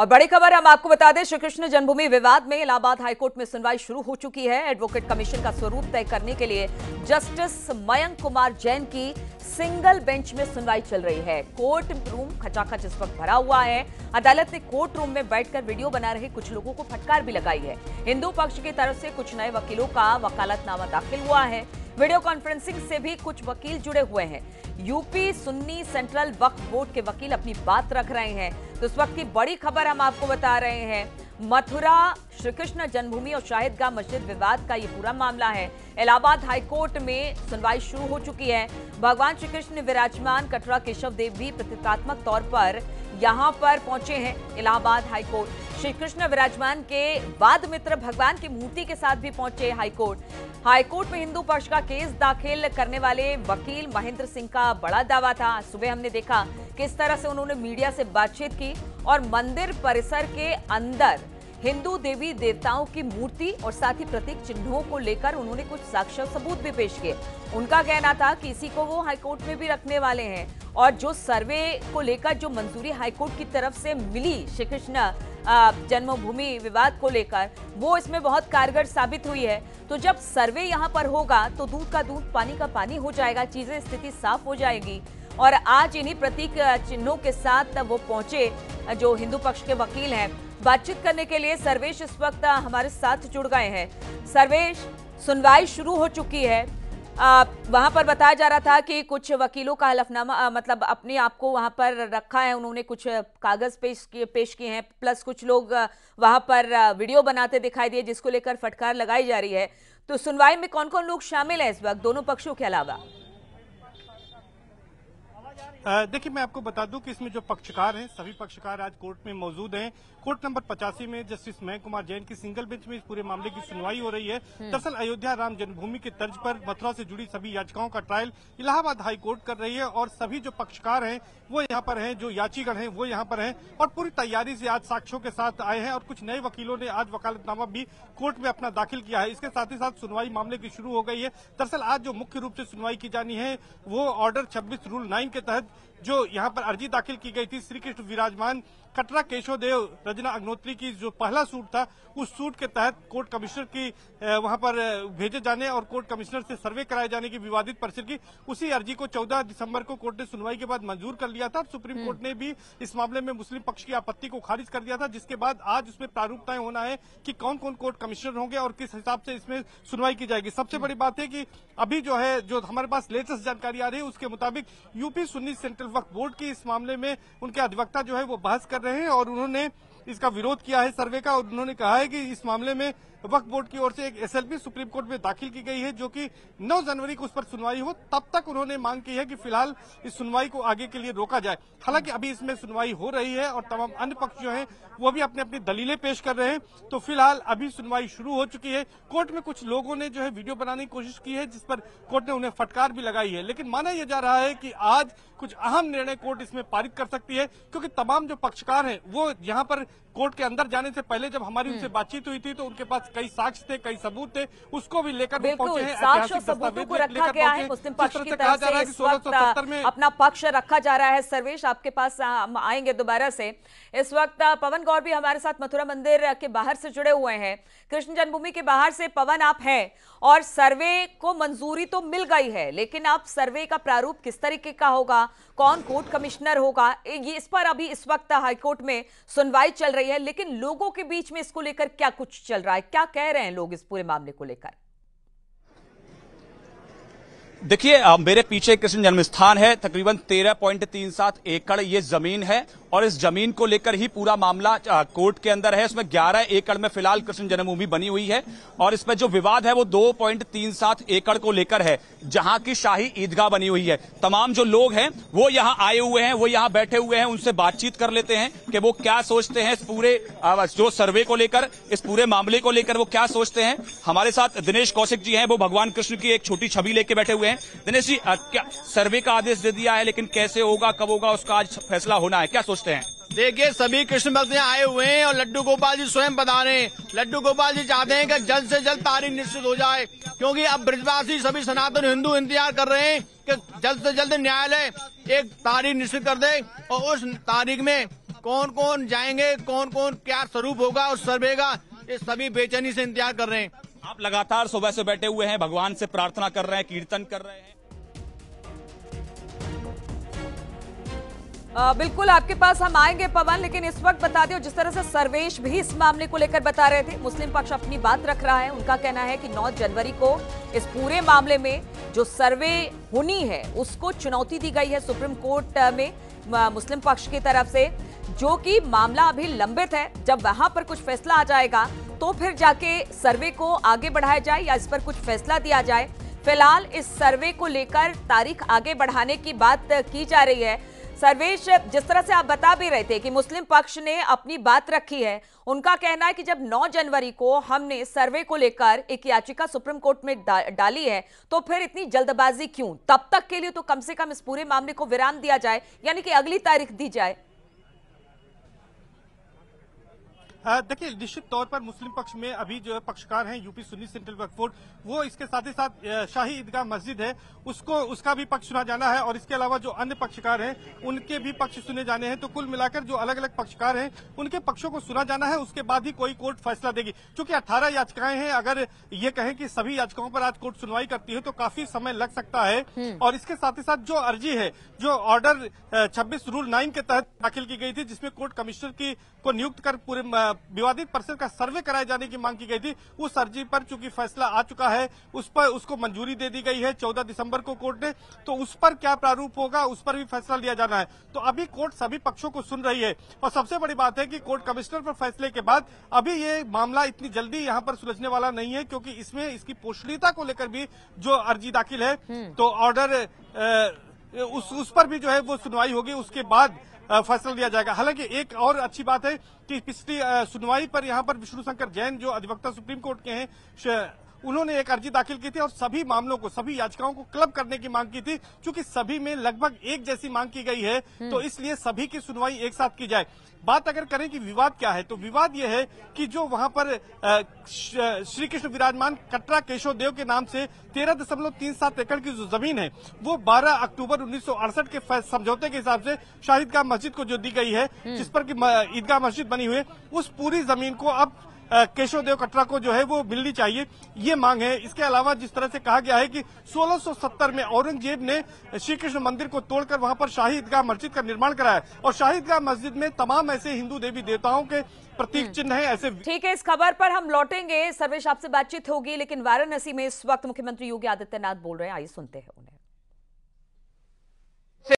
और बड़ी खबर हम आपको बता दें, श्री कृष्ण जन्मभूमि विवाद में इलाहाबाद हाईकोर्ट में सुनवाई शुरू हो चुकी है। एडवोकेट कमीशन का स्वरूप तय करने के लिए जस्टिस मयंक कुमार जैन की सिंगल बेंच में सुनवाई चल रही है। कोर्ट रूम खचाखच इस वक्त भरा हुआ है। अदालत ने कोर्ट रूम में बैठकर वीडियो बना रहे कुछ लोगों को फटकार भी लगाई है। हिंदू पक्ष की तरफ से कुछ नए वकीलों का वकालतनामा दाखिल हुआ है। वीडियो कॉन्फ्रेंसिंग से भी कुछ वकील जुड़े हुए हैं। यूपी सुन्नी सेंट्रल वक्फ बोर्ड के वकील अपनी बात रख रहे हैं। तो इस वक्त की बड़ी खबर हम आपको बता रहे हैं। मथुरा श्री कृष्ण जन्मभूमि और शाहिदगाह मस्जिद विवाद का ये पूरा मामला है। इलाहाबाद हाईकोर्ट में सुनवाई शुरू हो चुकी है। भगवान श्री कृष्ण विराजमान कटरा केशव देव भी प्रतीकात्मक तौर पर यहां पर पहुंचे हैं। इलाहाबाद हाईकोर्ट श्री कृष्ण विराजमान के वाद मित्र भगवान की मूर्ति के साथ भी पहुंचे हाईकोर्ट में हिंदू पक्ष का केस दाखिल करने वाले वकील महेंद्र सिंह का बड़ा दावा था। सुबह हमने देखा किस तरह से उन्होंने मीडिया से बातचीत की और मंदिर परिसर के अंदर हिंदू देवी देवताओं की मूर्ति और साथ ही प्रतीक चिन्हों को लेकर उन्होंने कुछ साक्ष्य सबूत भी पेश किए। उनका कहना था कि इसी को वो हाईकोर्ट में भी रखने वाले हैं और जो सर्वे को लेकर जो मंजूरी हाईकोर्ट की तरफ से मिली श्री कृष्ण जन्मभूमि विवाद को लेकर, वो इसमें बहुत कारगर साबित हुई है। तो जब सर्वे यहाँ पर होगा तो दूध का दूध पानी का पानी हो जाएगा, चीजें स्थिति साफ हो जाएगी। और आज इन्हीं प्रतीक चिन्हों के साथ वो पहुंचे जो हिंदू पक्ष के वकील हैं बातचीत करने के लिए। सर्वेश इस वक्त हमारे साथ जुड़ गए हैं। सर्वेश, सुनवाई शुरू हो चुकी है। वहां पर बताया जा रहा था कि कुछ वकीलों का हलफनामा मतलब अपने आप को वहां पर रखा है, उन्होंने कुछ कागज पेश किए हैं, प्लस कुछ लोग वहां पर वीडियो बनाते दिखाई दिए जिसको लेकर फटकार लगाई जा रही है। तो सुनवाई में कौन कौन लोग शामिल हैं इस वक्त दोनों पक्षों के अलावा? देखिए, मैं आपको बता दूं कि इसमें जो पक्षकार हैं सभी पक्षकार आज कोर्ट में मौजूद हैं। कोर्ट नंबर 85 में जस्टिस मयंक कुमार जैन की सिंगल बेंच में इस पूरे मामले की सुनवाई हो रही है। दरअसल अयोध्या राम जन्मभूमि की तर्ज पर मथुरा से जुड़ी सभी याचिकाओं का ट्रायल इलाहाबाद हाई कोर्ट कर रही है और सभी जो पक्षकार हैं वो यहाँ पर हैं, जो याचिगण हैं वो यहाँ पर हैं और पूरी तैयारी से आज साक्ष्यों के साथ आए हैं और कुछ नए वकीलों ने आज वकालतनामा भी कोर्ट में अपना दाखिल किया है। इसके साथ ही साथ सुनवाई मामले की शुरू हो गई है। दरअसल आज जो मुख्य रूप से सुनवाई की जानी है वो ऑर्डर 26 रूल 9 के तहत जो यहाँ पर अर्जी दाखिल की गई थी श्री कृष्ण विराजमान कटरा केशव देव रजना अग्नोत्री की जो पहला सूट था उस सूट के तहत कोर्ट कमिश्नर की वहां पर भेजे जाने और कोर्ट कमिश्नर से सर्वे कराए जाने की विवादित परिसर की उसी अर्जी को 14 दिसंबर को कोर्ट ने सुनवाई के बाद मंजूर कर लिया था और सुप्रीम कोर्ट ने भी इस मामले में मुस्लिम पक्ष की आपत्ति को खारिज कर दिया था, जिसके बाद आज उसमें प्रारूप तय होना है कि कौन कौन कोर्ट कमिश्नर होंगे और किस हिसाब से इसमें सुनवाई की जाएगी। सबसे बड़ी बात है कि अभी जो है जो हमारे पास लेटेस्ट जानकारी आ रही है उसके मुताबिक यूपी सुन्नी सेंट्रल वक्फ बोर्ड की इस मामले में उनके अधिवक्ता जो है वो बहस कर रहे हैं और उन्होंने इसका विरोध किया है सर्वे का और उन्होंने कहा है कि इस मामले में वक्फ बोर्ड की ओर से एक एसएलपी सुप्रीम कोर्ट में दाखिल की गई है जो कि 9 जनवरी को उस पर सुनवाई हो, तब तक उन्होंने मांग की है कि फिलहाल इस सुनवाई को आगे के लिए रोका जाए। हालांकि अभी इसमें सुनवाई हो रही है और तमाम अन्य पक्ष जो हैं वो भी अपनी अपनी दलीलें पेश कर रहे हैं। तो फिलहाल अभी सुनवाई शुरू हो चुकी है। कोर्ट में कुछ लोगों ने जो है वीडियो बनाने की कोशिश की है जिस पर कोर्ट ने उन्हें फटकार भी लगाई है, लेकिन माना यह जा रहा है कि आज कुछ अहम निर्णय कोर्ट इसमें पारित कर सकती है क्योंकि तमाम जो पक्षकार हैं वो यहाँ पर कोर्ट के अंदर जाने से पहले जब हमारी उनसे बातचीत हुई थी तो उनके पास कई साक्ष्य थे, कई सबूत थे, उसको भी लेकर पहुंचे हैं। साक्ष्य सबूतों को रखा गया है। मुस्लिम पक्ष की तरफ से इस वक्त में अपना पक्ष रखा जा रहा है। सर्वेश, आपके पास हम आएंगे दोबारा से। इस वक्त पवन गौर भी हमारे साथ मथुरा मंदिर के बाहर से जुड़े हुए हैं। कृष्ण जन्मभूमि के बाहर से पवन आप हैं और सर्वे को मंजूरी तो मिल गई है, लेकिन आप सर्वे का प्रारूप किस तरीके का होगा, कौन कोर्ट कमिश्नर होगा, ये इस पर अभी इस वक्त हाईकोर्ट में सुनवाई चल रही है। लेकिन लोगों के बीच में इसको लेकर क्या कुछ चल रहा है, क्या कह रहे हैं लोग इस पूरे मामले को लेकर? देखिए, मेरे पीछे कृष्ण जन्म स्थान है। तकरीबन 13.37 एकड़ ये जमीन है और इस जमीन को लेकर ही पूरा मामला कोर्ट के अंदर है। इसमें 11 एकड़ में फिलहाल कृष्ण जन्मभूमि बनी हुई है और इसमें जो विवाद है वो 2.37 एकड़ को लेकर है, जहां की शाही ईदगाह बनी हुई है। तमाम जो लोग हैं वो यहाँ आए हुए हैं, वो यहाँ बैठे हुए हैं, उनसे बातचीत कर लेते हैं कि वो क्या सोचते हैं इस पूरे जो सर्वे को लेकर, इस पूरे मामले को लेकर वो क्या सोचते हैं। हमारे साथ दिनेश कौशिक जी हैं, वो भगवान कृष्ण की एक छोटी छवि लेके बैठे हुए हैं। दिनेश जी, क्या सर्वे का आदेश दे दिया है, लेकिन कैसे होगा, कब होगा, उसका आज फैसला होना है, क्या सोचते हैं? देखिए, सभी कृष्ण भक्त यहाँ आए हुए हैं और लड्डू गोपाल जी स्वयं बता रहे हैं। लड्डू गोपाल जी चाहते हैं कि जल्द से जल्द तारीख निश्चित हो जाए, क्योंकि अब ब्रजवासी सभी सनातन हिंदू इंतजार कर रहे हैं कि जल्द से जल्द न्यायालय एक तारीख निश्चित कर दे और उस तारीख में कौन कौन जाएंगे, कौन कौन क्या स्वरूप होगा और सर्वे का, ये सभी बेचैनी से इंतजार कर रहे हैं। आप लगातार सुबह से बैठे हुए हैं, भगवान से प्रार्थना कर रहे हैं, कीर्तन कर रहे हैं। बिल्कुल आपके पास हम आएंगे पवन, लेकिन इस वक्त बता दें, जिस तरह से सर्वेश भी इस मामले को लेकर बता रहे थे, मुस्लिम पक्ष अपनी बात रख रहा है। उनका कहना है कि 9 जनवरी को इस पूरे मामले में जो सर्वे होनी है उसको चुनौती दी गई है सुप्रीम कोर्ट में मुस्लिम पक्ष की तरफ से, जो कि मामला अभी लंबित है। जब वहां पर कुछ फैसला आ जाएगा तो फिर जाके सर्वे को आगे बढ़ाया जाए या इस पर कुछ फैसला दिया जाए। फिलहाल इस सर्वे को लेकर तारीख आगे बढ़ाने की बात की जा रही है। सर्वेश, जिस तरह से आप बता भी रहे थे कि मुस्लिम पक्ष ने अपनी बात रखी है, उनका कहना है कि जब 9 जनवरी को हमने सर्वे को लेकर एक याचिका सुप्रीम कोर्ट में डाली है तो फिर इतनी जल्दबाजी क्यों? तब तक के लिए तो कम से कम इस पूरे मामले को विराम दिया जाए, यानी कि अगली तारीख दी जाए। देखिए, निश्चित तौर पर मुस्लिम पक्ष में अभी जो है पक्षकार हैं यूपी सुन्नी सेंट्रल वक्फ बोर्ड, वो इसके साथ ही साथ शाही ईदगाह मस्जिद है उसका भी पक्ष सुना जाना है, और इसके अलावा जो अन्य पक्षकार हैं उनके भी पक्ष सुने जाने हैं। तो कुल मिलाकर जो अलग अलग पक्षकार हैं उनके पक्षों को सुना जाना है, उसके बाद ही कोई कोर्ट फैसला देगी। क्योंकि 18 याचिकाएं हैं, अगर ये कहें कि सभी याचिकाओं पर आज कोर्ट सुनवाई करती है तो काफी समय लग सकता है। और इसके साथ ही साथ जो अर्जी है, जो ऑर्डर 26 रूल 9 के तहत दाखिल की गई थी, जिसमें कोर्ट कमिश्नर को नियुक्त कर पूरे विवादित परिसर का सर्वे कराए जाने की मांग की गई थी, उस अर्जी पर चूंकि फैसला आ चुका है, उस पर उसको मंजूरी दे दी गई है 14 दिसंबर को कोर्ट ने। तो उस पर क्या प्रारूप होगा, उस पर भी फैसला लिया जाना है। तो अभी कोर्ट सभी पक्षों को सुन रही है, और सबसे बड़ी बात है कि कोर्ट कमिश्नर पर फैसले के बाद अभी ये मामला इतनी जल्दी यहाँ पर सुलझने वाला नहीं है, क्योंकि इसमें इसकी पोषणीयता को लेकर भी जो अर्जी दाखिल है, तो ऑर्डर उस पर भी जो है वो सुनवाई होगी, उसके बाद फैसला लिया जाएगा। हालांकि एक और अच्छी बात है कि पिछली सुनवाई पर यहाँ पर विष्णु शंकर जैन जो अधिवक्ता सुप्रीम कोर्ट के हैं, उन्होंने एक अर्जी दाखिल की थी और सभी मामलों को, सभी याचिकाओं को क्लब करने की मांग की थी। चूंकि सभी में लगभग एक जैसी मांग की गई है, तो इसलिए सभी की सुनवाई एक साथ की जाए। बात अगर करें कि विवाद क्या है, तो विवाद यह है कि जो वहां पर श्री कृष्ण विराजमान कटरा केशव देव के नाम से 13.37 एकड़ की जो जमीन है, वो 12 अक्टूबर 1968 के समझौते के हिसाब से शाही ईदगाह मस्जिद को जो दी गई है, जिस पर की ईदगाह मस्जिद बनी हुई है, उस पूरी जमीन को अब केशव देव कटरा को जो है वो मिलनी चाहिए, ये मांग है। इसके अलावा जिस तरह से कहा गया है कि 1670 में औरंगजेब ने श्री कृष्ण मंदिर को तोड़कर वहां पर शाही ईदगाह मस्जिद का निर्माण कराया, और शाही ईदगाह मस्जिद में तमाम ऐसे हिंदू देवी देवताओं के प्रतीक चिन्ह है ऐसे। ठीक है, इस खबर पर हम लौटेंगे। सर्वेश, आपसे बातचीत होगी, लेकिन वाराणसी में इस वक्त मुख्यमंत्री योगी आदित्यनाथ बोल रहे हैं, आइए सुनते हैं उन्हें।